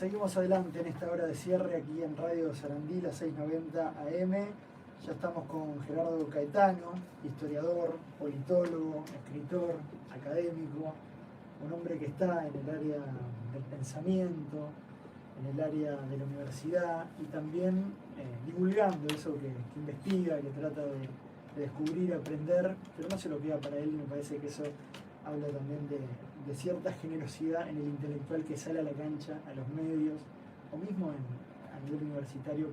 Seguimos adelante en esta hora de cierre aquí en Radio Sarandí, la 690 AM. Ya estamos con Gerardo Caetano, historiador, politólogo, escritor, académico, un hombre que está en el área del pensamiento, en el área de la universidad y también divulgando eso que investiga, que trata de descubrir, aprender, pero no se lo queda para él, y me parece que eso habla también de cierta generosidad en el intelectual que sale a la cancha, a los medios, o mismo a nivel universitario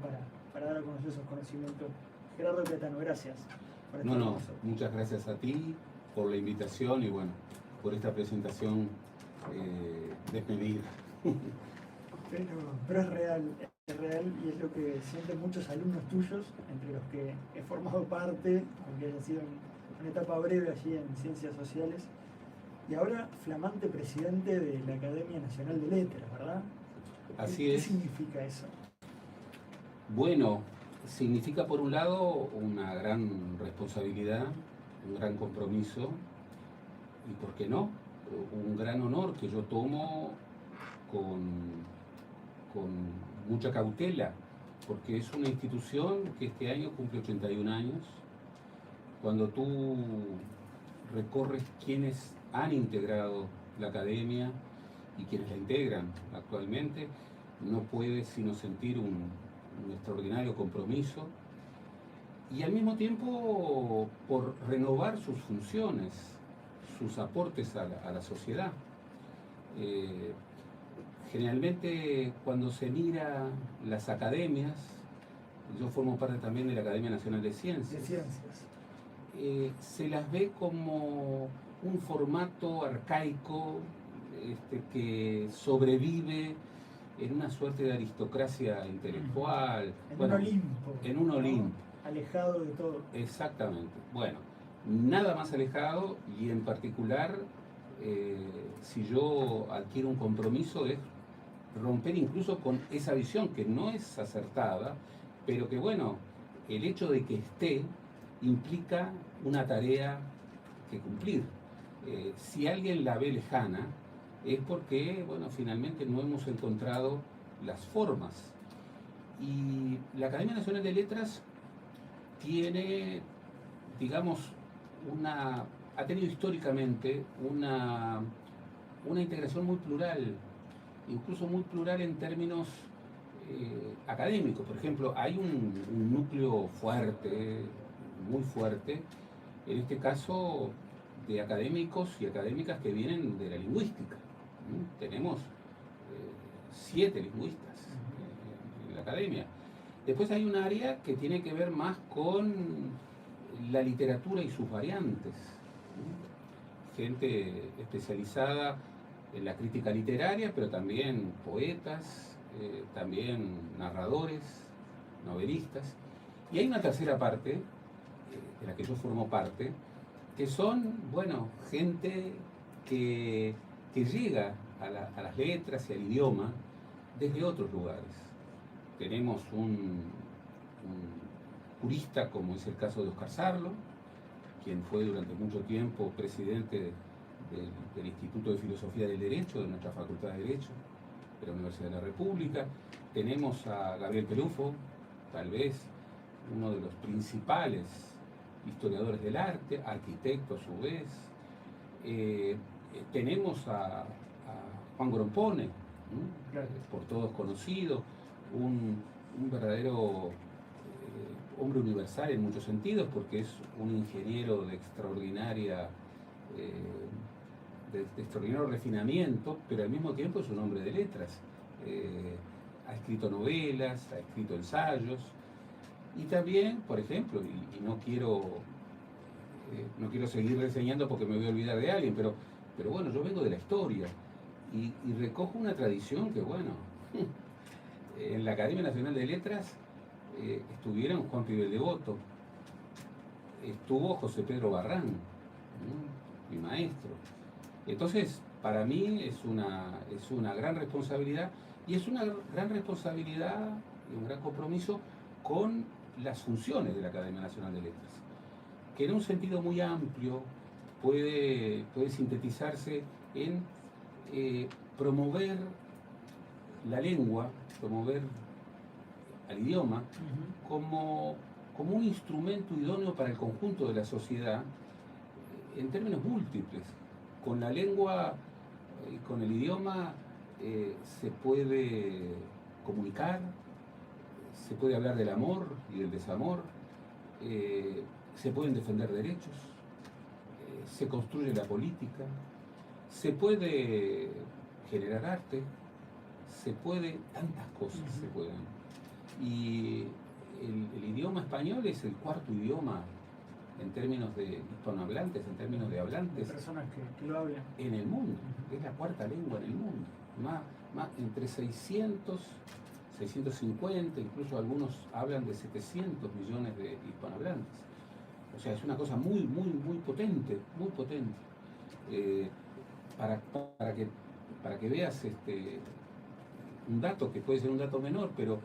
para dar a conocer esos conocimientos. Gerardo Caetano, gracias por estar con nosotros. Muchas gracias a ti por la invitación y bueno, por esta presentación desmedida. Pero es real y es lo que sienten muchos alumnos tuyos, entre los que he formado parte, aunque haya sido una etapa breve allí en Ciencias Sociales, y ahora flamante presidente de la Academia Nacional de Letras, ¿verdad? Así es. ¿Qué significa eso? Bueno, significa por un lado una gran responsabilidad, un gran compromiso y, ¿por qué no?, un gran honor que yo tomo con mucha cautela, porque es una institución que este año cumple 81 años. Cuando tú recorres quienes han integrado la academia y quienes la integran actualmente, no puedes sino sentir un extraordinario compromiso y al mismo tiempo por renovar sus funciones, sus aportes a la sociedad. Generalmente cuando se mira las academias, yo formo parte también de la Academia Nacional de Ciencias. Se las ve como un formato arcaico que sobrevive en una suerte de aristocracia intelectual. En un Olimpo. Alejado de todo. Exactamente. Bueno, nada más alejado y en particular, si yo adquiero un compromiso, es romper incluso con esa visión que no es acertada, pero que bueno, el hecho de que esté implica una tarea que cumplir. Si alguien la ve lejana, es porque, bueno, finalmente no hemos encontrado las formas. Y la Academia Nacional de Letras tiene, digamos, ha tenido históricamente una integración muy plural, incluso muy plural en términos académicos. Por ejemplo, hay un núcleo fuerte, muy fuerte, en este caso de académicos y académicas que vienen de la lingüística. Tenemos 7 lingüistas en la academia. Después hay un área que tiene que ver más con la literatura y sus variantes. Gente especializada en la crítica literaria, pero también poetas, también narradores, novelistas. Y hay una tercera parte, de la que yo formo parte, que son, bueno, gente que llega a las letras y al idioma desde otros lugares. Tenemos un jurista, como es el caso de Oscar Sarlo, quien fue durante mucho tiempo presidente del Instituto de Filosofía del Derecho de nuestra Facultad de Derecho de la Universidad de la República. Tenemos a Gabriel Pelufo, tal vez uno de los principales historiadores del arte, arquitecto a su vez. Tenemos a Juan Grompone, por todos conocido, un verdadero hombre universal en muchos sentidos, porque es un ingeniero de extraordinario refinamiento, pero al mismo tiempo es un hombre de letras. Ha escrito novelas, ha escrito ensayos, y también, por ejemplo, y no quiero seguir reseñando porque me voy a olvidar de alguien, pero bueno, yo vengo de la historia y recojo una tradición que, bueno, en la Academia Nacional de Letras estuvieron Juan Pibel Devoto, estuvo José Pedro Barrán, mi maestro. Entonces, para mí es una gran responsabilidad, y es una gran responsabilidad y un gran compromiso con las funciones de la Academia Nacional de Letras, que en un sentido muy amplio puede sintetizarse en promover la lengua, promover al idioma como un instrumento idóneo para el conjunto de la sociedad en términos múltiples. Con la lengua y con el idioma se puede comunicar, se puede hablar del amor y del desamor, se pueden defender derechos, se construye la política, se puede generar arte, se puede, tantas cosas se pueden. Y el idioma español es el cuarto idioma en términos de hispanohablantes, en términos de hablantes. De personas que lo hablan. En el mundo, es la cuarta lengua en el mundo. Entre 600, 650, incluso algunos hablan de 700 millones de hispanohablantes. O sea, es una cosa muy, muy, muy potente, muy potente. Para que veas un dato que puede ser un dato menor, pero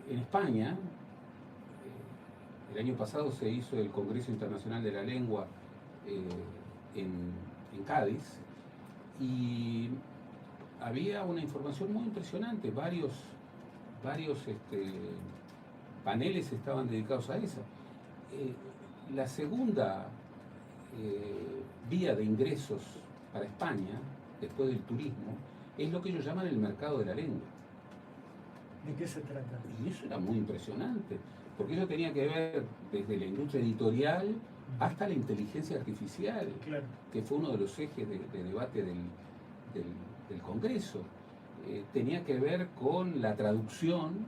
en España, el año pasado se hizo el Congreso Internacional de la Lengua en Cádiz, y había una información muy impresionante, varios paneles estaban dedicados a eso. La segunda vía de ingresos para España, después del turismo, es lo que ellos llaman el mercado de la lengua. ¿De qué se trata? Y eso era muy impresionante, porque eso tenía que ver desde la industria editorial hasta la inteligencia artificial, claro, que fue uno de los ejes de debate del Congreso. Tenía que ver con la traducción,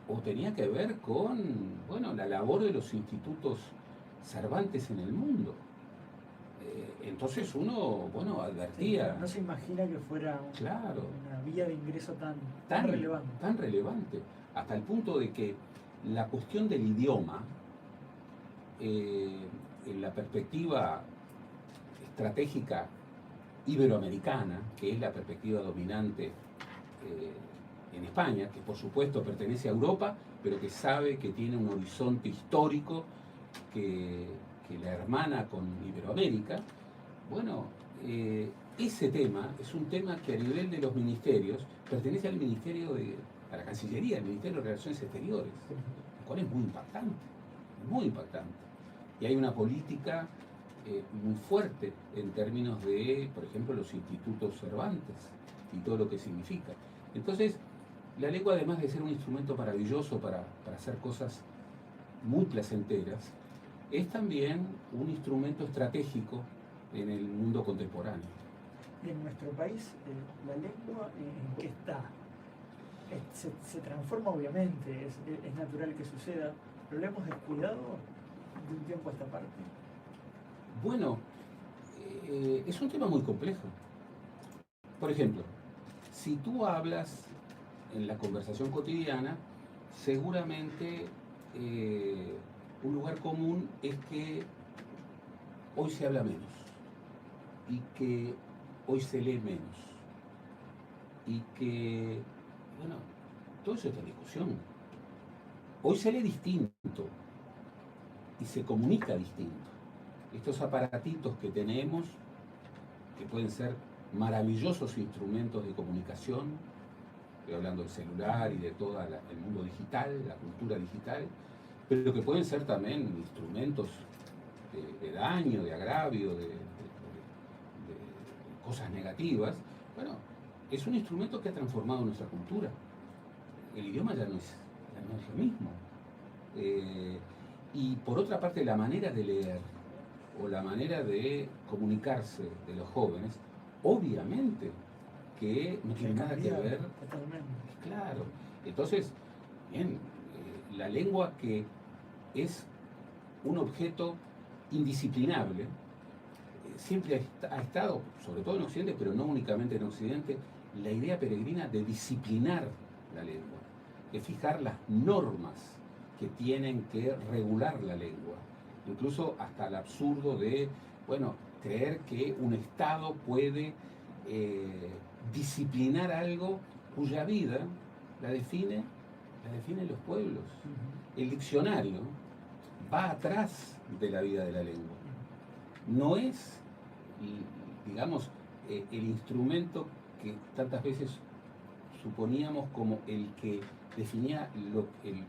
o tenía que ver con, bueno, la labor de los institutos Cervantes en el mundo. Entonces uno, bueno, advertía... Sí, no se imagina que fuera claro, una vía de ingreso tan relevante. Tan relevante, hasta el punto de que la cuestión del idioma, en la perspectiva estratégica iberoamericana, que es la perspectiva dominante en España, que por supuesto pertenece a Europa, pero que sabe que tiene un horizonte histórico que la hermana con Iberoamérica. Bueno, ese tema es un tema que a nivel de los ministerios pertenece al Ministerio a la Cancillería, al Ministerio de Relaciones Exteriores, lo cual es muy impactante, muy impactante. Y hay una política muy fuerte en términos de, por ejemplo, los institutos Cervantes y todo lo que significa. Entonces, la lengua, además de ser un instrumento maravilloso para hacer cosas muy placenteras, es también un instrumento estratégico en el mundo contemporáneo. Y en nuestro país, la lengua, ¿en qué está? Se transforma, obviamente, es natural que suceda, pero ¿lo hemos descuidado de un tiempo a esta parte? Bueno, es un tema muy complejo. Por ejemplo, si tú hablas en la conversación cotidiana, seguramente un lugar común es que hoy se habla menos y que hoy se lee menos y que, bueno, todo eso está en discusión. Hoy se lee distinto y se comunica distinto. Estos aparatitos que tenemos, que pueden ser maravillosos instrumentos de comunicación, estoy hablando del celular y de todo el mundo digital, la cultura digital, pero que pueden ser también instrumentos de daño, de agravio, de cosas negativas. Bueno, es un instrumento que ha transformado nuestra cultura. El idioma ya no es lo mismo. Y por otra parte, la manera de leer o la manera de comunicarse de los jóvenes, obviamente que no tiene nada que ver. Totalmente. Claro. Entonces, bien, la lengua, que es un objeto indisciplinable, siempre ha estado, sobre todo en Occidente, pero no únicamente en Occidente, la idea peregrina de disciplinar la lengua, de fijar las normas que tienen que regular la lengua, incluso hasta el absurdo de, bueno, creer que un Estado puede disciplinar algo cuya vida la definen los pueblos. El diccionario va atrás de la vida de la lengua. No es, digamos, el instrumento que tantas veces suponíamos como el que definía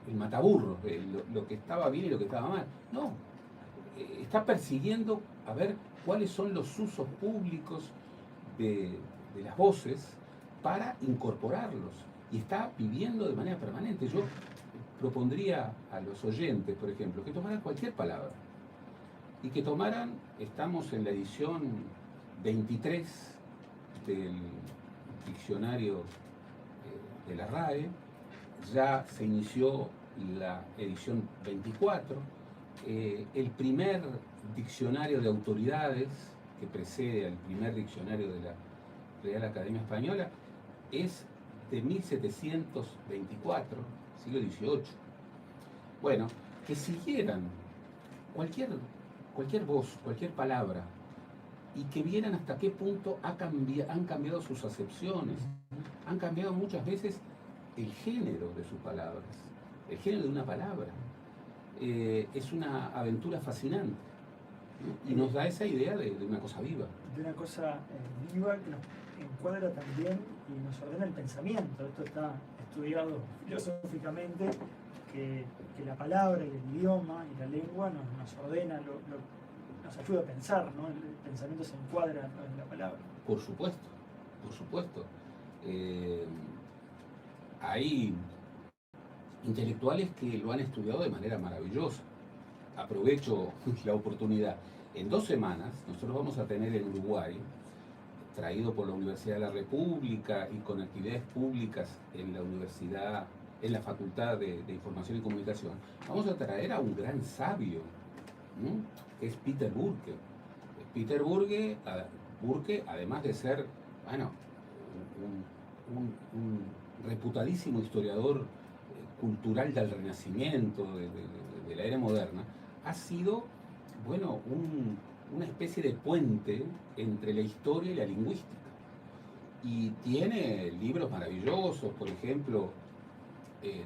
el mataburro, lo que estaba bien y lo que estaba mal. No, está persiguiendo a ver cuáles son los usos públicos de las voces para incorporarlos, y está viviendo de manera permanente. Yo propondría a los oyentes, por ejemplo, que tomaran cualquier palabra y que tomaran, estamos en la edición 23 del diccionario de la RAE, ya se inició la edición 24, el primer diccionario de autoridades que precede al primer diccionario de la Real Academia Española es de 1724, siglo XVIII. Bueno, que siguieran cualquier voz, cualquier palabra, y que vieran hasta qué punto han cambiado sus acepciones, han cambiado muchas veces el género de sus palabras, el género de una palabra. Es una aventura fascinante, ¿no? Y nos da esa idea de una cosa viva. De una cosa viva que nos encuadra también y nos ordena el pensamiento. Esto está estudiado filosóficamente, que la palabra y el idioma y la lengua nos ordena, nos ayuda a pensar, ¿no? El pensamiento se encuadra en la palabra. Por supuesto, por supuesto. Hay intelectuales que lo han estudiado de manera maravillosa. Aprovecho la oportunidad. En 2 semanas nosotros vamos a tener en Uruguay, traído por la Universidad de la República y con actividades públicas en la universidad, en la Facultad de Información y Comunicación, vamos a traer a un gran sabio, que es Peter Burke. Peter Burke, además de ser, bueno, un reputadísimo historiador cultural del Renacimiento, de la era moderna, ha sido, bueno, una especie de puente entre la historia y la lingüística. Y tiene libros maravillosos, por ejemplo,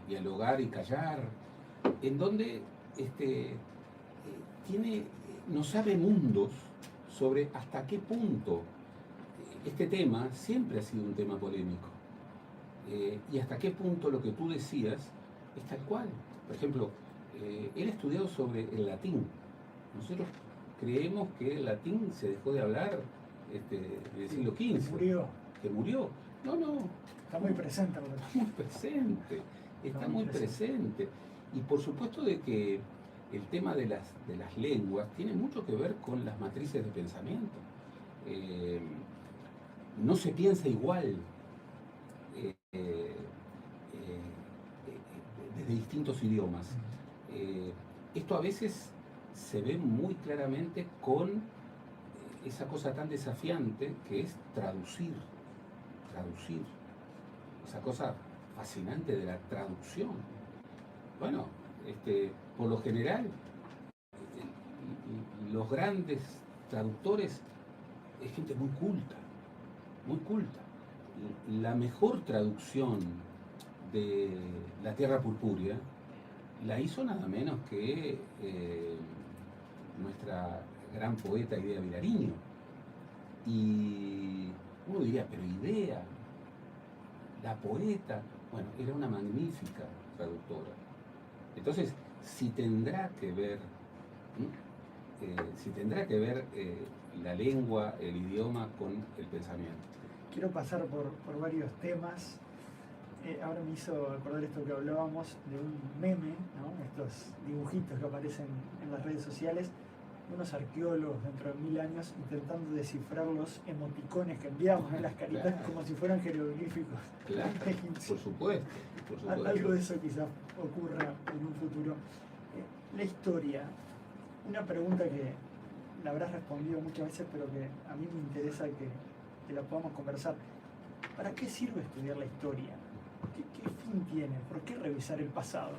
Dialogar y Callar, en donde nos abre mundos sobre hasta qué punto este tema siempre ha sido un tema polémico. Y hasta qué punto lo que tú decías es tal cual. Por ejemplo, él ha estudiado sobre el latín. Nosotros creemos que el latín se dejó de hablar en el siglo XV. Que murió. No. Está muy presente. Está muy presente. Y por supuesto de que el tema de las lenguas tiene mucho que ver con las matrices de pensamiento. No se piensa igual desde distintos idiomas. Esto a veces se ve muy claramente con esa cosa tan desafiante que es traducir. Esa cosa fascinante de la traducción. Bueno, por lo general, los grandes traductores es gente muy culta. La mejor traducción de La Tierra Purpúrea la hizo nada menos que nuestra gran poeta Idea Vilariño. Y uno diría, pero Idea, la poeta, bueno, era una magnífica traductora. Entonces, si tendrá que ver la lengua, el idioma con el pensamiento. Quiero pasar por varios temas. Ahora me hizo acordar esto que hablábamos de un meme, ¿no? Estos dibujitos que aparecen en las redes sociales, unos arqueólogos dentro de 1000 años intentando descifrar los emoticones que enviamos, ¿no? Las caritas, claro, como si fueran jeroglíficos. Claro, por supuesto. Algo de eso quizás ocurra en un futuro. La historia, una pregunta que la habrás respondido muchas veces, pero que a mí me interesa que la podamos conversar. ¿Para qué sirve estudiar la historia? ¿Qué fin tiene? ¿Por qué revisar el pasado?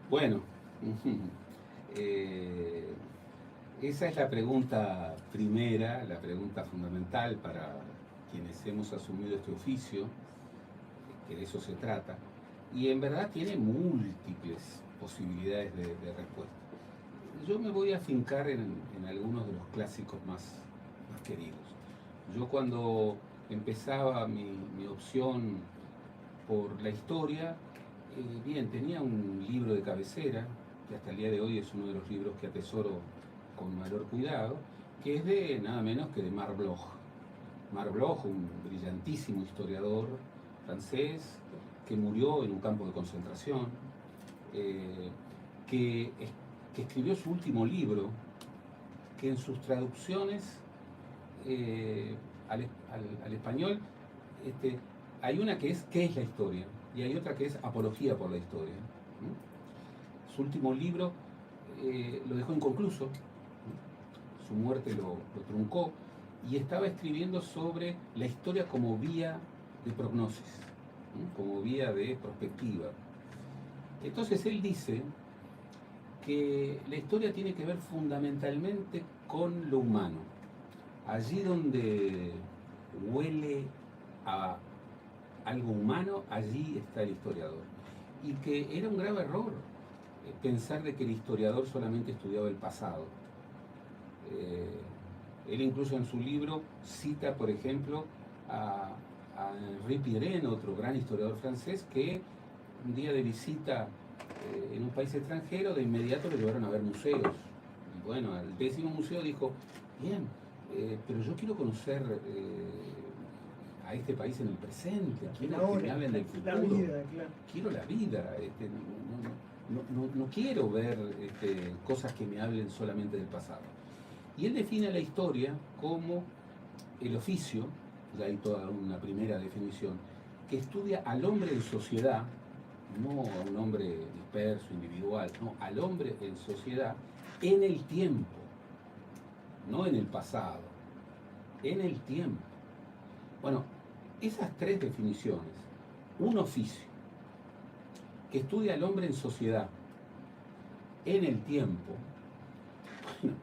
Bueno, esa es la pregunta primera, la pregunta fundamental para quienes hemos asumido este oficio, que de eso se trata, y en verdad tiene múltiples posibilidades de respuesta. Yo me voy a afincar en algunos de los clásicos más queridos. Yo cuando empezaba mi opción por la historia. Bien, tenía un libro de cabecera, que hasta el día de hoy es uno de los libros que atesoro con mayor cuidado, que es de nada menos que de Marc Bloch. Marc Bloch, un brillantísimo historiador francés, que murió en un campo de concentración, que escribió su último libro, que en sus traducciones al español hay una que es ¿qué es la historia? Y hay otra que es Apología por la historia. Su último libro lo dejó inconcluso, su muerte lo truncó, y estaba escribiendo sobre la historia como vía de prognosis, como vía de perspectiva. Entonces él dice que la historia tiene que ver fundamentalmente con lo humano. Allí donde huele a algo humano, allí está el historiador. Y que era un grave error pensar de que el historiador solamente estudiaba el pasado. Él incluso en su libro cita, por ejemplo, a Henri Pirenne, otro gran historiador francés, que un día de visita en un país extranjero, de inmediato lo llevaron a ver museos. Y bueno, al 10º museo dijo, bien, pero yo quiero conocer a este país en el presente, quiero que me hablen del futuro, la vida, claro. Quiero la vida, no quiero ver cosas que me hablen solamente del pasado. Y él define la historia como el oficio, ya hay toda una primera definición, que estudia al hombre en sociedad, no a un hombre disperso, individual, no, al hombre en sociedad, en el tiempo, no en el pasado, en el tiempo. Bueno, esas tres definiciones, un oficio que estudia al hombre en sociedad, en el tiempo, bueno,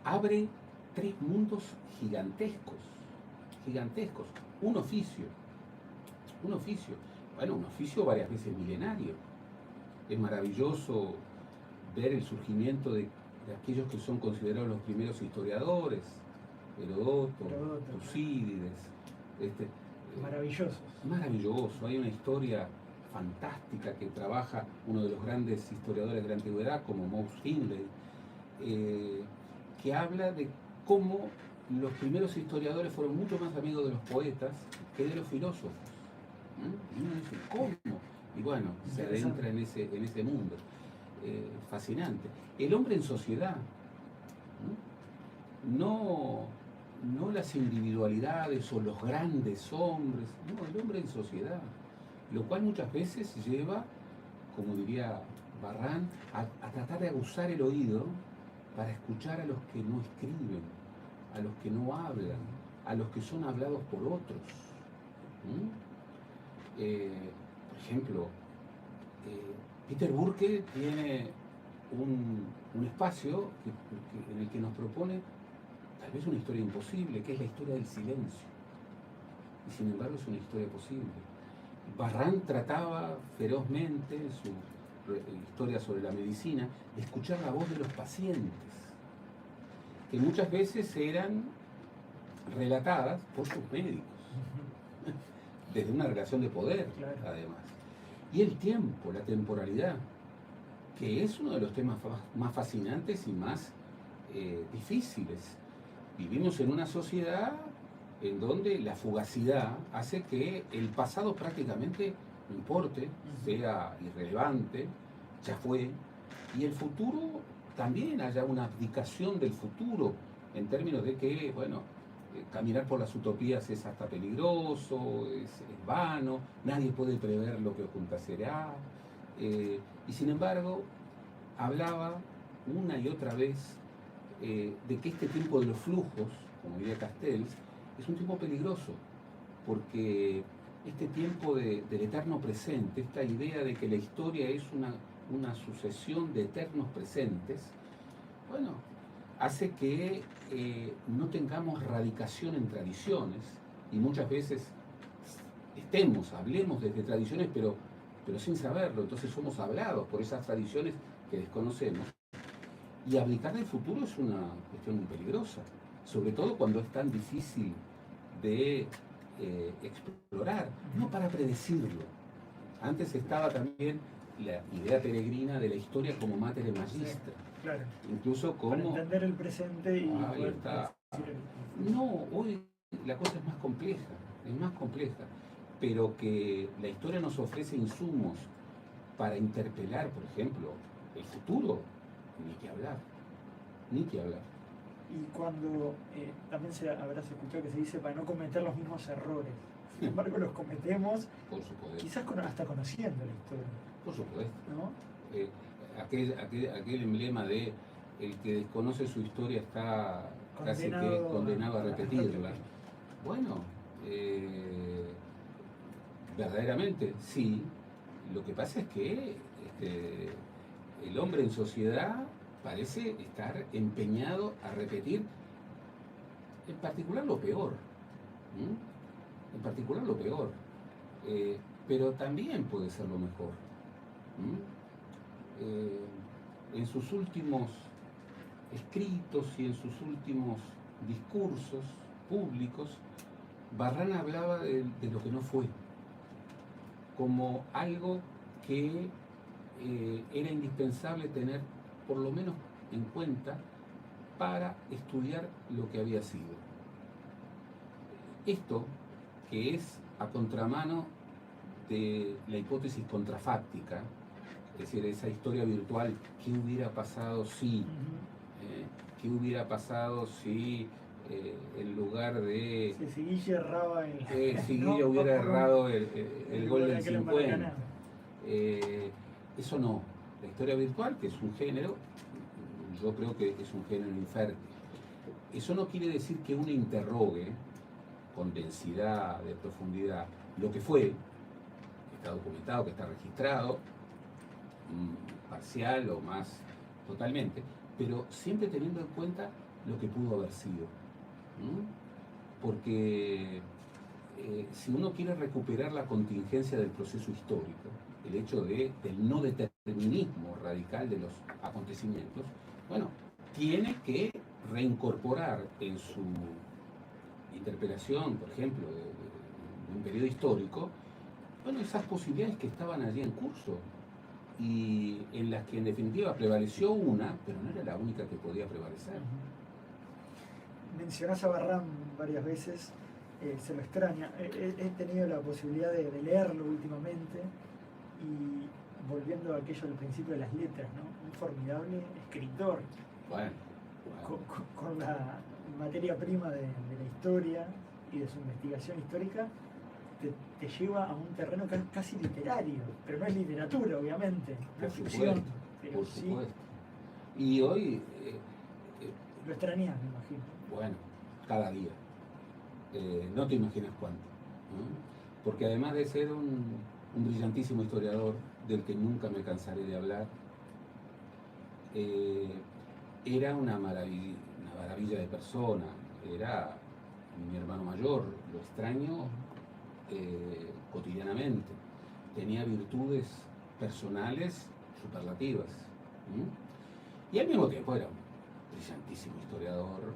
abre tres mundos gigantescos, gigantescos. Un oficio, bueno, un oficio varias veces milenario. Es maravilloso ver el surgimiento de aquellos que son considerados los primeros historiadores, Heródoto, Tucídides. Maravilloso, hay una historia fantástica que trabaja uno de los grandes historiadores de la antigüedad, como Mouse Hindley, que habla de cómo los primeros historiadores fueron mucho más amigos de los poetas que de los filósofos. Y uno dice, ¿cómo? Y bueno, se adentra en ese mundo. Fascinante. El hombre en sociedad, no las individualidades o los grandes hombres, no, el hombre en sociedad, lo cual muchas veces lleva, como diría Barran, a tratar de aguzar el oído para escuchar a los que no escriben, a los que no hablan, a los que son hablados por otros. Por ejemplo, Peter Burke tiene un espacio en el que nos propone tal vez una historia imposible, que es la historia del silencio. Y sin embargo es una historia posible. Barran trataba ferozmente en su historia sobre la medicina de escuchar la voz de los pacientes, que muchas veces eran relatadas por sus médicos, desde una relación de poder, claro, además. Y el tiempo, la temporalidad, que es uno de los temas más fascinantes y más difíciles. Vivimos en una sociedad en donde la fugacidad hace que el pasado prácticamente no importe, sea irrelevante, ya fue, y el futuro también haya una abdicación del futuro, en términos de que, bueno, caminar por las utopías es hasta peligroso, es vano, nadie puede prever lo que acontecerá, y sin embargo hablaba una y otra vez de que este tiempo de los flujos, como diría Castells, es un tiempo peligroso, porque este tiempo del eterno presente, esta idea de que la historia es una sucesión de eternos presentes, bueno, hace que no tengamos radicación en tradiciones, y muchas veces hablemos desde tradiciones, pero sin saberlo, entonces somos hablados por esas tradiciones que desconocemos. Y abdicar del futuro es una cuestión muy peligrosa, sobre todo cuando es tan difícil de explorar, no para predecirlo, Antes estaba también la idea peregrina de la historia como mater magistra. Sí, claro. Incluso como... Para entender el presente y Ahí poder está. predecir el... No, hoy la cosa es más compleja, pero que la historia nos ofrece insumos para interpelar, por ejemplo, el futuro, ni que hablar, ni que hablar. Y cuando también habrás escuchado que se dice para no cometer los mismos errores. Sin embargo, los cometemos, Por supuesto. quizás hasta conociendo la historia. Por supuesto. ¿No? Aquel emblema de el que desconoce su historia está casi que condenado a repetirla. Bueno, verdaderamente sí. Lo que pasa es que el hombre en sociedad parece estar empeñado a repetir, en particular lo peor. ¿Mm? En particular lo peor. Pero también puede ser lo mejor. En sus últimos escritos y en sus últimos discursos públicos, Barrán hablaba de lo que no fue, como algo que era indispensable tener por lo menos en cuenta para estudiar lo que había sido. Esto, que es a contramano de la hipótesis contrafáctica, es decir, esa historia virtual, ¿qué hubiera pasado si? ¿Qué hubiera pasado si en lugar de... Si Guille erraba si Guille hubiera errado el gol del 50. Eso no. La historia virtual, que es un género, yo creo que es un género infértil. Eso no quiere decir que uno interrogue con densidad, de profundidad, lo que fue, que está documentado, que está registrado, parcial o más totalmente, pero siempre teniendo en cuenta lo que pudo haber sido. Porque si uno quiere recuperar la contingencia del proceso histórico, el hecho del no determinismo radical de los acontecimientos, bueno, tiene que reincorporar en su interpelación, por ejemplo, de un periodo histórico, bueno, esas posibilidades que estaban allí en curso y en las que en definitiva prevaleció una, pero no era la única que podía prevalecer. Mencionás a Barrán varias veces, se lo extraña. He tenido la posibilidad de leerlo últimamente y volviendo a aquello del principio de las letras, ¿no? Un formidable escritor. Bueno. Con la materia prima de la historia y de su investigación histórica, te lleva a un terreno casi literario, pero no es literatura, obviamente, no es ficción. Por supuesto. Y hoy... lo extrañas, me imagino. Bueno, cada día. No te imaginas cuánto. ¿No? Porque además de ser un brillantísimo historiador, del que nunca me cansaré de hablar, era una maravilla de persona. Era mi hermano mayor, lo extraño cotidianamente. Tenía virtudes personales superlativas. Y al mismo tiempo era un brillantísimo historiador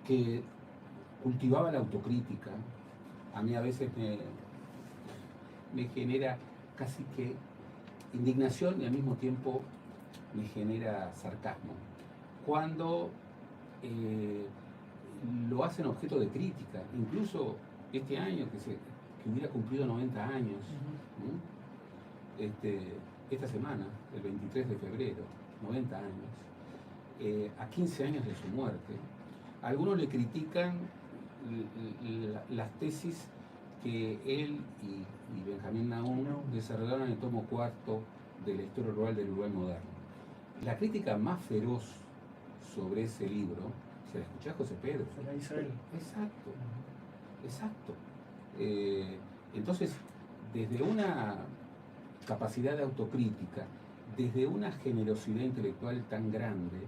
que cultivaba la autocrítica. A mí a veces me genera casi que indignación y al mismo tiempo me genera sarcasmo. Cuando lo hacen objeto de crítica, incluso este año que hubiera cumplido 90 años, esta semana, el 23 de febrero, 90 años, a 15 años de su muerte, algunos le critican las tesis que él y Benjamín Nahum desarrollaron en el tomo cuarto de la historia rural del Uruguay moderno. La crítica más feroz sobre ese libro se la escuché a José Pedro. Se la hizo él. Exacto. Entonces, desde una capacidad de autocrítica, desde una generosidad intelectual tan grande,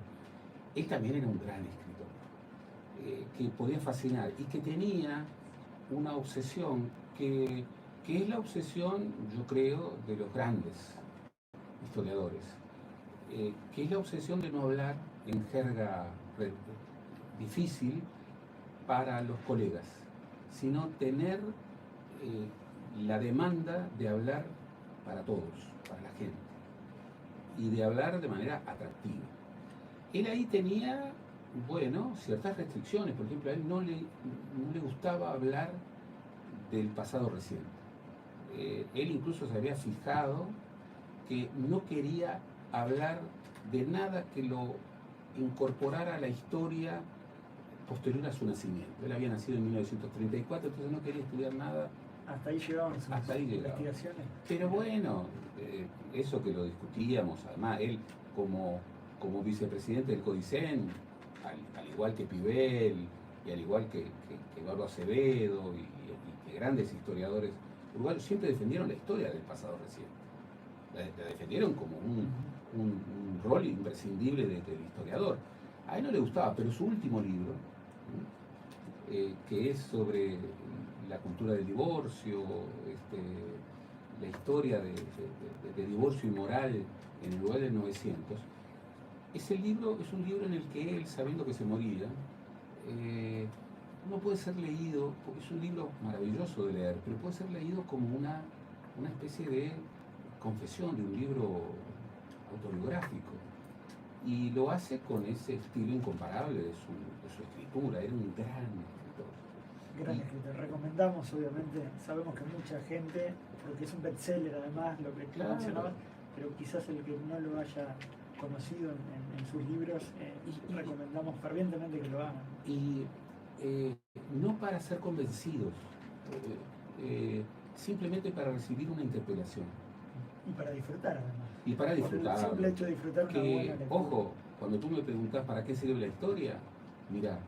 él también era un gran escritor, que podía fascinar y que tenía una obsesión que es la obsesión, yo creo, de los grandes historiadores, que es la obsesión de no hablar en jerga difícil para los colegas, sino tener la demanda de hablar para todos, para la gente, y de hablar de manera atractiva. Él ahí tenía, bueno, ciertas restricciones. Por ejemplo, a él no le gustaba hablar del pasado reciente. Él incluso se había fijado que no quería hablar de nada que lo incorporara a la historia posterior a su nacimiento. Él había nacido en 1934, entonces no quería estudiar nada. Hasta ahí llegaban sus investigaciones. Pero bueno, eso que lo discutíamos, además él como vicepresidente del CODICEN, al igual que Pibel y al igual que Eduardo Acevedo y que grandes historiadores uruguayos, siempre defendieron la historia del pasado reciente. La defendieron como un rol imprescindible del historiador. A él no le gustaba, pero su último libro, que es sobre la cultura del divorcio, la historia de divorcio inmoral en el Uruguay del 900, ese libro es un libro en el que él, sabiendo que se moría, no puede ser leído, porque es un libro maravilloso de leer, pero puede ser leído como una especie de confesión, de un libro autobiográfico. Y lo hace con ese estilo incomparable de su escritura. Era un gran escritor. Gran escritor. Recomendamos, obviamente, sabemos que mucha gente, porque es un bestseller además, lo que mencionabas, pero quizás el que no lo haya conocido en sus libros, recomendamos fervientemente que lo hagan. Y no para ser convencidos, simplemente para recibir una interpelación. Y para disfrutar además. Y para disfrutar. Por el simple hecho de disfrutar una buena lectura. Ojo, cuando tú me preguntás para qué sirve la historia, mira,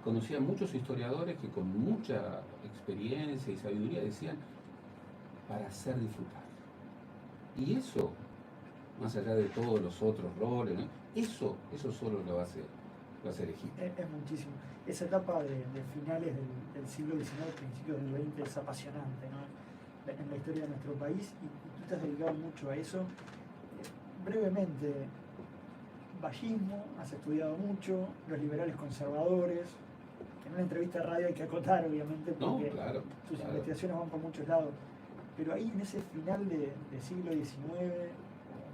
conocí a muchos historiadores que con mucha experiencia y sabiduría decían para hacer disfrutar. Y eso, más allá de todos los otros roles, ¿no? eso solo lo hace elegir. Es muchísimo. Esa etapa de finales del siglo XIX, principios del XX, es apasionante, ¿no? En la historia de nuestro país, y tú te has dedicado mucho a eso. Brevemente, vallismo, has estudiado mucho, los liberales conservadores. En una entrevista de radio hay que acotar, obviamente, porque tus investigaciones van por muchos lados. Pero ahí, en ese final de siglo XIX,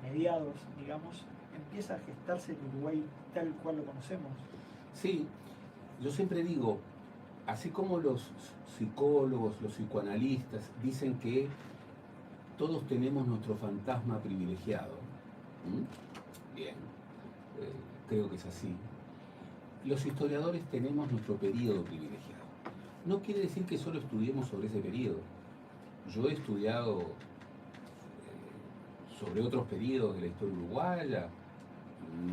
mediados, digamos, empieza a gestarse el Uruguay tal cual lo conocemos. Sí, yo siempre digo, así como los psicólogos, los psicoanalistas dicen que todos tenemos nuestro fantasma privilegiado. Bien, creo que es así. Los historiadores tenemos nuestro periodo privilegiado. No quiere decir que solo estudiemos sobre ese periodo. Yo he estudiado sobre otros periodos de la historia uruguaya,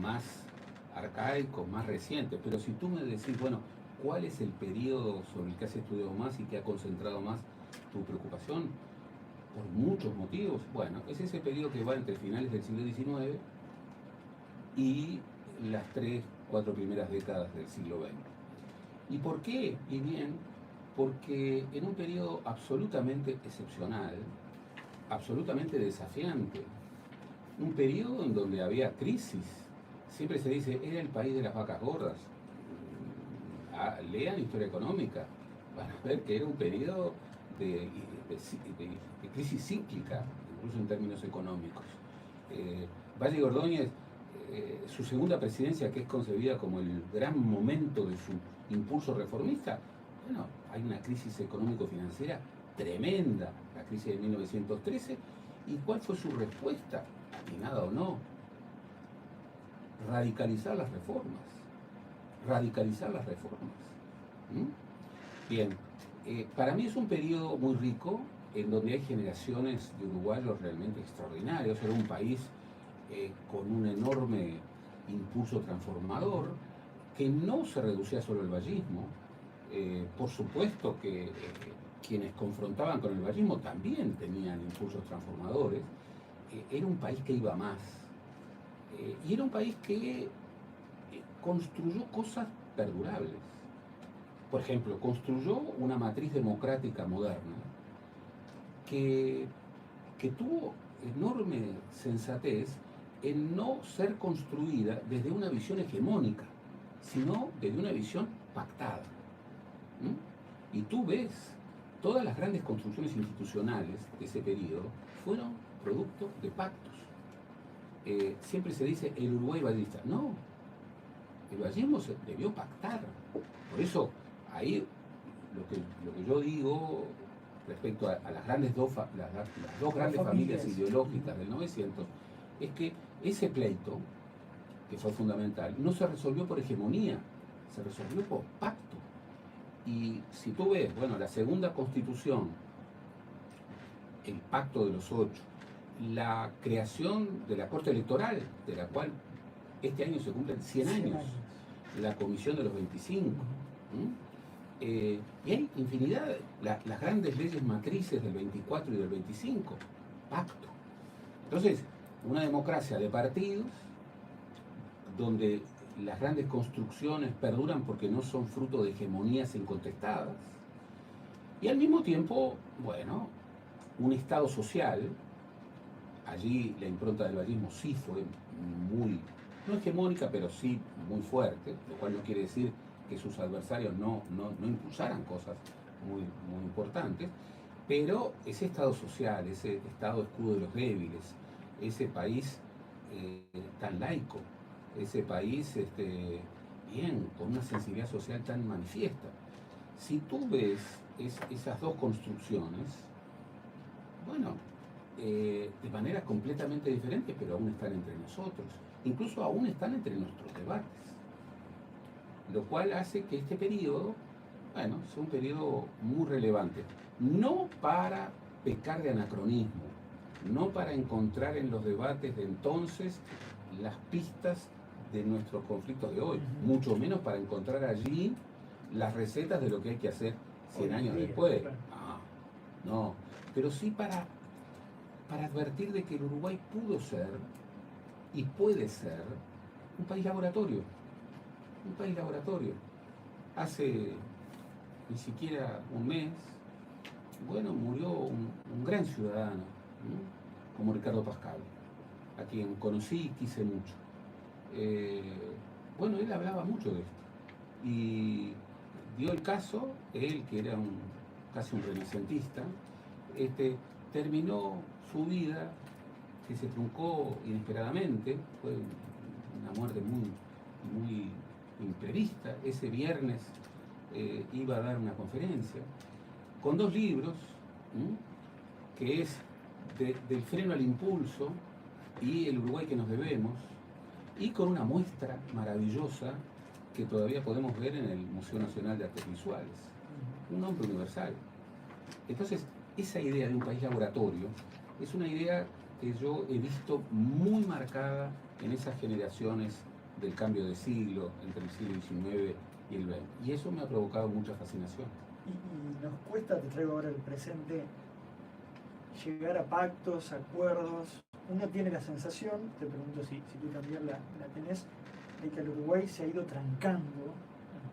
más arcaicos, más recientes, pero si tú me decís, bueno, ¿cuál es el periodo sobre el que has estudiado más y que ha concentrado más tu preocupación? Por muchos motivos. Bueno, es ese periodo que va entre finales del siglo XIX y las 3-4 primeras décadas del siglo XX. ¿Y por qué? Y bien, porque en un periodo absolutamente excepcional, absolutamente desafiante, un periodo en donde había crisis, siempre se dice, era el país de las vacas gordas. Lean historia económica, van a ver que era un periodo de crisis cíclica, incluso en términos económicos. Valle y Ordóñez, su segunda presidencia, que es concebida como el gran momento de su impulso reformista, bueno, hay una crisis económico-financiera tremenda, la crisis de 1913, ¿y cuál fue su respuesta? Atinada o no, radicalizar las reformas. Bien, para mí es un periodo muy rico en donde hay generaciones de uruguayos realmente extraordinarios. Era un país con un enorme impulso transformador que no se reducía solo al vallismo. Por supuesto que quienes confrontaban con el vallismo también tenían impulsos transformadores. Era un país que iba más. Y era un país que construyó cosas perdurables. Por ejemplo, construyó una matriz democrática moderna que tuvo enorme sensatez en no ser construida desde una visión hegemónica, sino desde una visión pactada. Y tú ves todas las grandes construcciones institucionales de ese periodo fueron producto de pactos. Siempre se dice el Uruguay vallista. No, el vallismo se debió pactar. Por eso, ahí lo que yo digo respecto a las dos grandes familias ideológicas del 900, es que ese pleito, que fue fundamental, no se resolvió por hegemonía, se resolvió por pacto. Y si tú ves, bueno, la segunda constitución, el pacto de los 8, la creación de la Corte Electoral, de la cual este año se cumplen 100 años, la Comisión de los 25, y hay infinidad, las grandes leyes matrices del 24 y del 25, pacto. Entonces, una democracia de partidos, donde las grandes construcciones perduran porque no son fruto de hegemonías incontestadas, y al mismo tiempo, bueno, un Estado social. Allí la impronta del vallismo sí fue muy, no hegemónica, pero sí muy fuerte, lo cual no quiere decir que sus adversarios no impulsaran cosas muy importantes, pero ese Estado social, ese Estado escudo de los débiles, ese país tan laico, ese país bien, con una sensibilidad social tan manifiesta. Si tú ves esas dos construcciones, bueno, de manera completamente diferente, pero aún están entre nosotros, incluso aún están entre nuestros debates, lo cual hace que este periodo, bueno, sea un periodo muy relevante, no para pecar de anacronismo, no para encontrar en los debates de entonces las pistas de nuestros conflictos de hoy, mucho menos para encontrar allí las recetas de lo que hay que hacer 100 años después. No, pero sí para advertir de que el Uruguay pudo ser y puede ser un país laboratorio. Un país laboratorio. Hace ni siquiera un mes, bueno, murió un gran ciudadano, ¿no? Como Ricardo Pascal, a quien conocí y quise mucho. Bueno, él hablaba mucho de esto. Y dio el caso, él que era casi un renacentista, terminó su vida, que se truncó inesperadamente, fue una muerte muy imprevista. Ese viernes iba a dar una conferencia con 2 libros, que es Del freno al impulso y El Uruguay que nos debemos, y con una muestra maravillosa que todavía podemos ver en el Museo Nacional de Artes Visuales, un hombre universal. Entonces, esa idea de un país laboratorio es una idea que yo he visto muy marcada en esas generaciones del cambio de siglo, entre el siglo XIX y el XX. Y eso me ha provocado mucha fascinación. Y nos cuesta, te traigo ahora el presente, llegar a pactos, acuerdos. Uno tiene la sensación, te pregunto si tú también la tenés, de que el Uruguay se ha ido trancando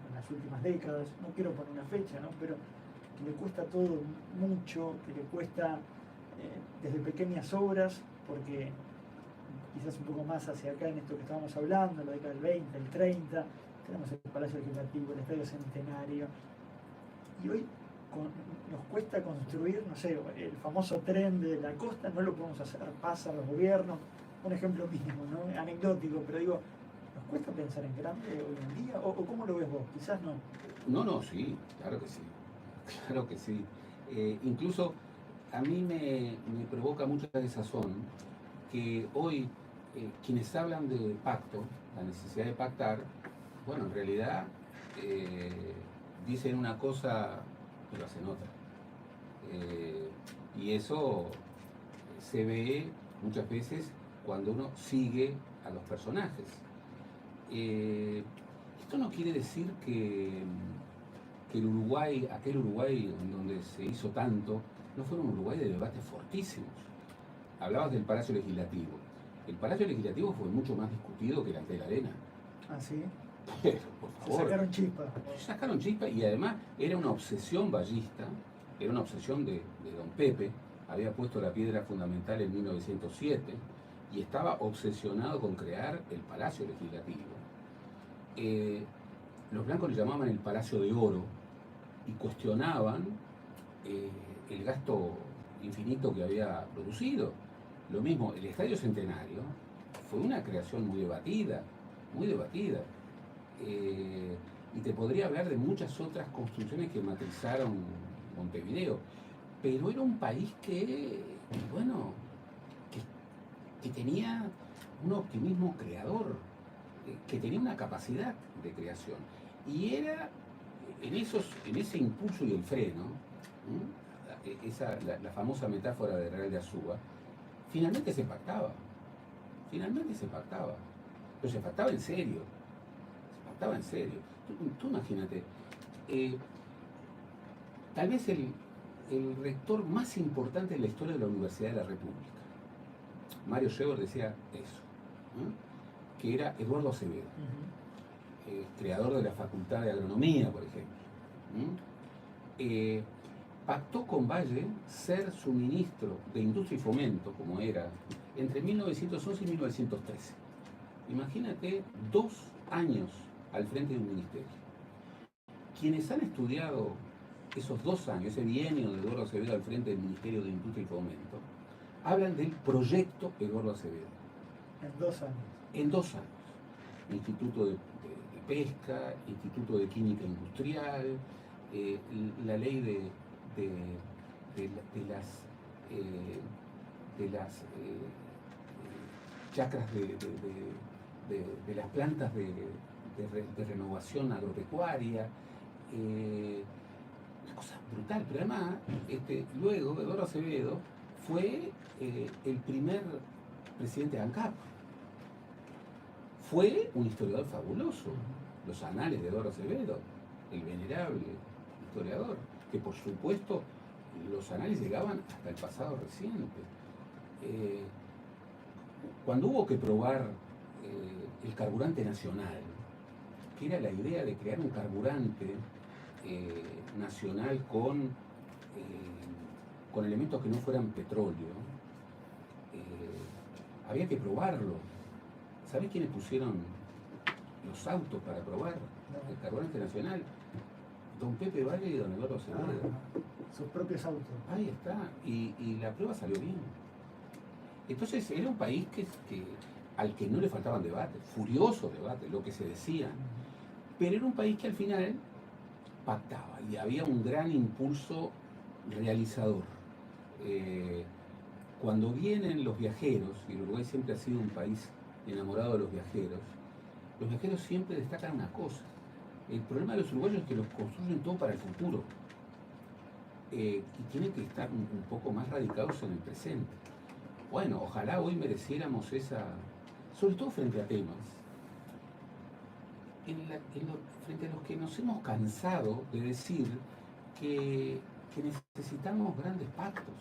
en las últimas décadas. No quiero poner una fecha, ¿no? Pero que le cuesta todo mucho, que le cuesta desde pequeñas obras, porque quizás un poco más hacia acá en esto que estábamos hablando, la década del 20, el 30, tenemos el Palacio Legislativo, el Estadio Centenario, y hoy nos cuesta construir, no sé, el famoso tren de la costa, no lo podemos hacer, pasa a los gobiernos, un ejemplo mínimo, ¿no? Anecdótico, pero digo, ¿nos cuesta pensar en grande hoy en día? ¿O cómo lo ves vos? Quizás no. No, sí, claro que sí, claro que sí. Incluso a mí me provoca mucha desazón que hoy quienes hablan de pacto, la necesidad de pactar, bueno, en realidad dicen una cosa pero hacen otra. Y eso se ve muchas veces cuando uno sigue a los personajes. Esto no quiere decir que el Uruguay, aquel Uruguay en donde se hizo tanto, no fue un Uruguay de debates fortísimos. Hablabas del Palacio Legislativo. El Palacio Legislativo fue mucho más discutido que el Ante la Arena. ¿Ah, sí? Pero, por favor. Se sacaron chispa. Se sacaron chispa y además era una obsesión vallista, era una obsesión de don Pepe. Había puesto la piedra fundamental en 1907 y estaba obsesionado con crear el Palacio Legislativo. Los blancos le llamaban el Palacio de Oro y cuestionaban el gasto infinito que había producido. Lo mismo, el Estadio Centenario fue una creación muy debatida, muy debatida. Y te podría hablar de muchas otras construcciones que matrizaron Montevideo, pero era un país bueno, que tenía un optimismo creador, que tenía una capacidad de creación. Y era en ese impulso y el freno, la famosa metáfora de Real de Azúa, finalmente se pactaba, pero se pactaba en serio, Tú imagínate, tal vez el rector más importante de la historia de la Universidad de la República, Mario Scheber, decía eso, ¿no? Que era Eduardo Acevedo, creador de la Facultad de Agronomía, por ejemplo. Pactó con Valle ser su ministro de Industria y Fomento, como era, entre 1911 y 1913. Imagínate, 2 años al frente de un ministerio. Quienes han estudiado esos 2 años, ese bienio de Eduardo Acevedo al frente del Ministerio de Industria y Fomento, hablan del proyecto Eduardo Acevedo. En 2 años. En 2 años. Instituto de Pesca, Instituto de Química Industrial, la ley de las chacras de las plantas de renovación agropecuaria, una cosa brutal, pero además luego Eduardo Acevedo fue el primer presidente de ANCAP. Fue un historiador fabuloso, los anales de Eduardo Acevedo, el venerable historiador, que por supuesto los anales llegaban hasta el pasado reciente. Cuando hubo que probar el carburante nacional, que era la idea de crear un carburante nacional con elementos que no fueran petróleo, había que probarlo. ¿Sabés quiénes pusieron los autos para probar el carburante nacional? Don Pepe Valle y don Eduardo Acevedo. Sus propios autos. Ahí está, y la prueba salió bien. Entonces era un país al que no le faltaban debates, furiosos debates, lo que se decía, pero era un país que al final pactaba y había un gran impulso realizador. Cuando vienen los viajeros, y el Uruguay siempre ha sido un país enamorado de los viajeros siempre destacan una cosa: el problema de los uruguayos es que los construyen todo para el futuro, y tienen que estar un poco más radicados en el presente. Bueno, ojalá hoy mereciéramos esa, sobre todo frente a temas frente a los que nos hemos cansado de decir que necesitamos grandes pactos.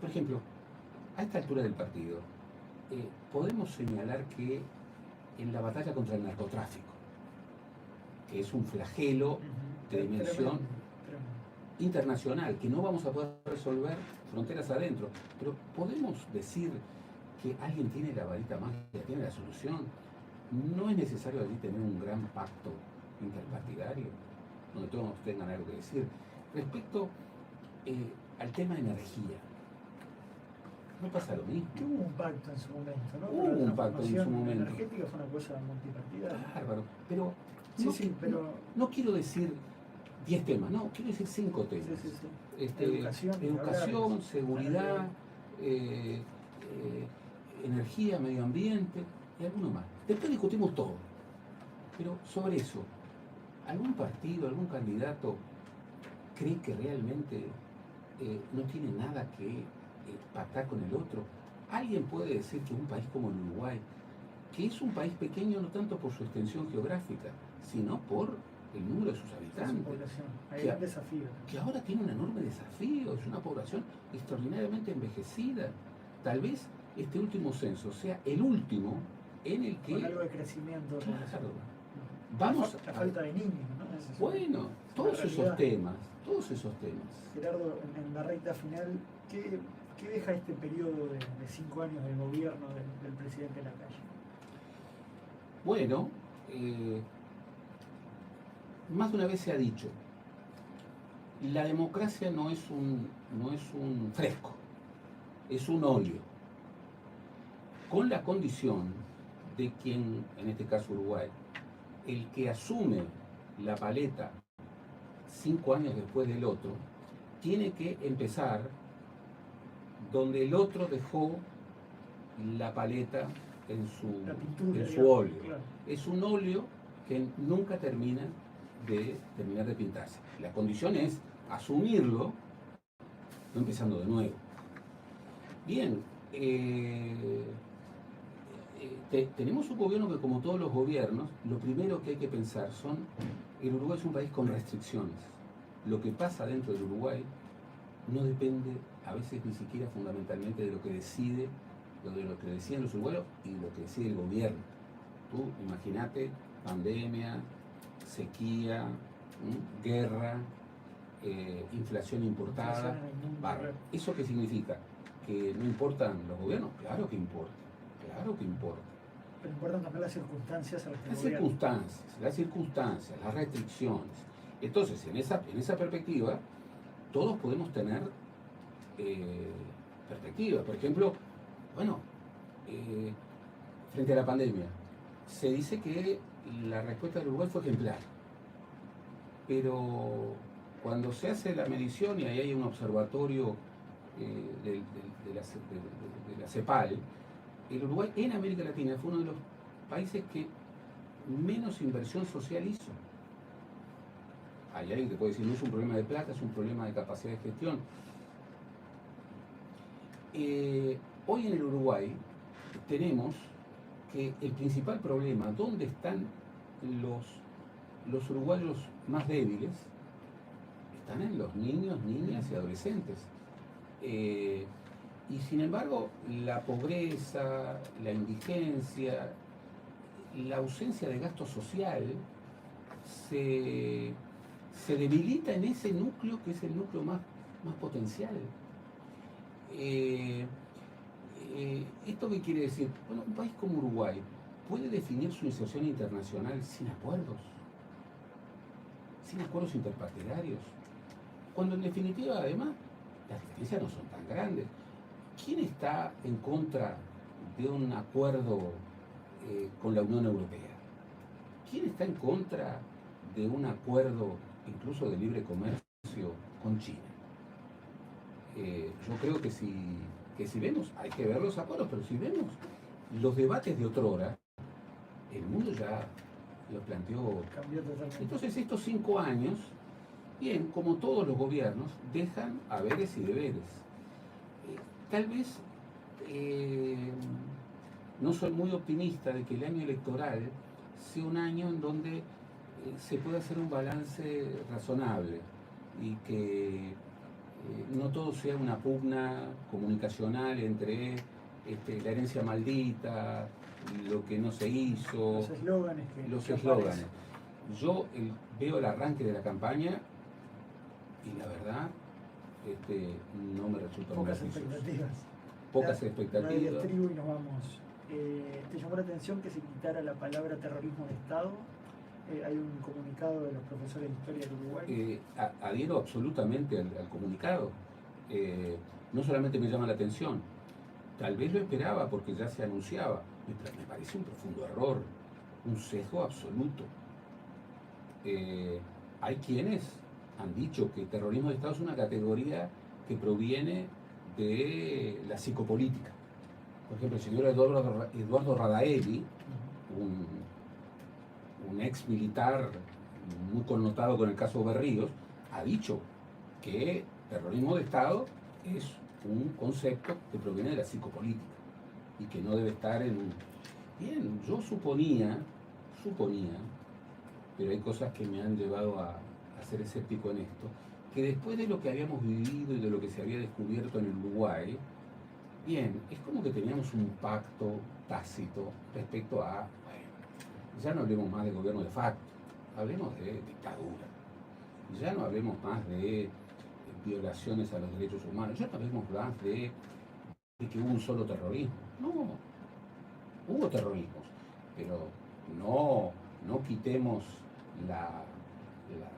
Por ejemplo, a esta altura del partido, podemos señalar que en la batalla contra el narcotráfico, que es un flagelo de dimensión internacional, que no vamos a poder resolver fronteras adentro, pero podemos decir que alguien tiene la varita mágica, tiene la solución. No es necesario allí tener un gran pacto interpartidario, donde todos tengan algo que decir. Respecto al tema de energía, no pasa lo mismo. Que hubo un pacto en su momento, ¿no? Hubo un pacto en su momento. La energética fue una cosa multipartidaria. Bárbaro, pero, pero no quiero decir 10 temas, no, quiero decir 5 temas. Educación, seguridad, energía, medio ambiente y alguno más. Después discutimos todo. Pero sobre eso, ¿algún partido, algún candidato cree que realmente no tiene nada que pactar con el otro? ¿Alguien puede decir que un país como el Uruguay, que es un país pequeño no tanto por su extensión geográfica, sino por el número de sus habitantes, que ahora tiene un enorme desafío, es una población extraordinariamente envejecida? Tal vez este último censo sea el último en el que... Con algo de crecimiento. Claro. Vamos la falta de niños, ¿no? Bueno, todos esos temas. Gerardo, en la recta final, ¿qué deja este periodo de 5 años de gobierno del presidente Lacalle? Bueno, más de una vez se ha dicho, La democracia no es un fresco, es un óleo, con la condición de quien, en este caso Uruguay, el que asume la paleta 5 años después del otro, tiene que empezar donde el otro dejó la paleta en su óleo. Claro. Es un óleo que nunca termina de pintarse. La condición es asumirlo, no empezando de nuevo. Bien, tenemos un gobierno que, como todos los gobiernos, lo primero que hay que pensar el Uruguay es un país con restricciones. Lo que pasa dentro del Uruguay no depende a veces ni siquiera fundamentalmente de lo que deciden los uruguayos y lo que decide el gobierno. Tú imagínate pandemia, sequía, guerra, inflación importada. ¿Eso qué significa? ¿Que no importan los gobiernos? Claro que importa, claro que importa. Pero importan también las circunstancias a las que las circunstancias, las restricciones. Entonces, en esa perspectiva, todos podemos tener perspectivas. Por ejemplo, frente a la pandemia, se dice que la respuesta del Uruguay fue ejemplar. Pero cuando se hace la medición, y ahí hay un observatorio de la CEPAL, el Uruguay en América Latina fue uno de los países que menos inversión social hizo. Hay alguien que puede decir, no es un problema de plata, es un problema de capacidad de gestión. Hoy en el Uruguay tenemos que el principal problema, ¿dónde están los uruguayos más débiles? Están en los niños, niñas y adolescentes. Y sin embargo, la pobreza, la indigencia, la ausencia de gasto social se debilita en ese núcleo que es el núcleo más potencial. ¿Esto qué quiere decir? Bueno, un país como Uruguay puede definir su inserción internacional sin acuerdos interpartidarios, cuando en definitiva, además, las diferencias no son tan grandes. ¿Quién está en contra de un acuerdo con la Unión Europea? ¿Quién está en contra de un acuerdo incluso de libre comercio con China? Yo creo que si vemos, hay que ver los acuerdos, pero si vemos los debates de otrora, el mundo ya lo planteó. Cambió totalmente. Entonces estos 5 años, bien, como todos los gobiernos, dejan haberes y deberes. Tal vez no soy muy optimista de que el año electoral sea un año en donde se pueda hacer un balance razonable y que no todo sea una pugna comunicacional entre la herencia maldita, lo que no se hizo, los eslóganes. Yo veo el arranque de la campaña y la verdad no me resulta muy Pocas expectativas. Y nos vamos. ¿Te llamó la atención que se quitara la palabra terrorismo de Estado? Hay un comunicado de los profesores de historia del Uruguay. Adhiero absolutamente al comunicado. No solamente me llama la atención, tal vez lo esperaba porque ya se anunciaba. Me parece un profundo error, un sesgo absoluto. Hay quienes han dicho que el terrorismo de Estado es una categoría que proviene de la psicopolítica. Por ejemplo, el señor Eduardo Radaelli, un ex militar muy connotado con el caso Berríos, ha dicho que terrorismo de Estado es un concepto que proviene de la psicopolítica y que no debe estar en un... Bien, yo suponía, pero hay cosas que me han llevado a ser escéptico en esto, que después de lo que habíamos vivido y de lo que se había descubierto en el Uruguay, bien, es como que teníamos un pacto tácito respecto a, bueno, ya no hablemos más de gobierno de facto, hablemos de dictadura, ya no hablemos más de violaciones a los derechos humanos, ya no hablemos más de que hubo un solo terrorismo. No, hubo terrorismos, pero no quitemos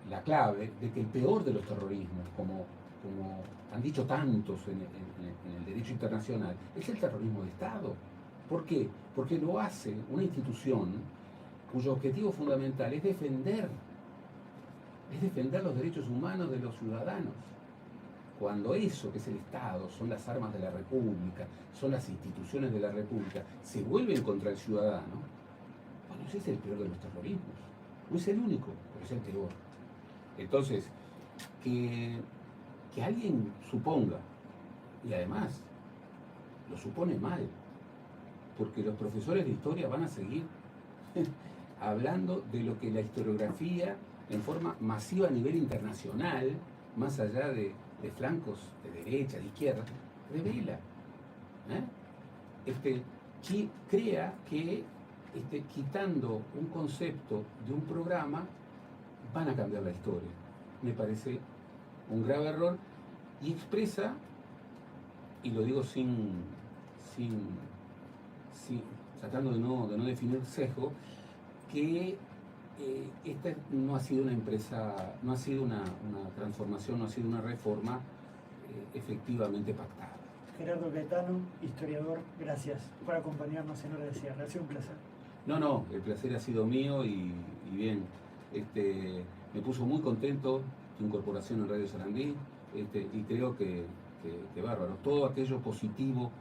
la clave de que el peor de los terrorismos, como han dicho tantos en el derecho internacional, es el terrorismo de Estado. ¿Por qué? Porque lo hace una institución cuyo objetivo fundamental es defender los derechos humanos de los ciudadanos. Cuando eso, que es el Estado, son las armas de la República, son las instituciones de la República, se vuelven contra el ciudadano, bueno, ese es el peor de los terrorismos. No es el único, pero es el peor. Entonces, que alguien suponga, y además lo supone mal, porque los profesores de historia van a seguir hablando de lo que la historiografía en forma masiva a nivel internacional, más allá de flancos de derecha, de izquierda, revela. Crea que quitando un concepto de un programa van a cambiar la historia. Me parece un grave error y expresa, y lo digo tratando de no definir sesgo, que esta no ha sido una empresa, no ha sido una transformación, no ha sido una reforma efectivamente pactada. Gerardo Caetano, historiador, gracias por acompañarnos en Hora de Cierre. Ha sido un placer. No, el placer ha sido mío y bien, me puso muy contento tu incorporación en Radio Sarandí y creo que bárbaro. Todo aquello positivo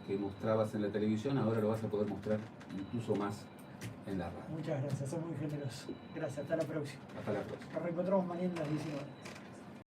que mostrabas en la televisión ahora lo vas a poder mostrar incluso más en la radio. Muchas gracias, son muy generosos. Gracias, hasta la próxima. Hasta la próxima. Nos reencontramos mañana a las 19 horas.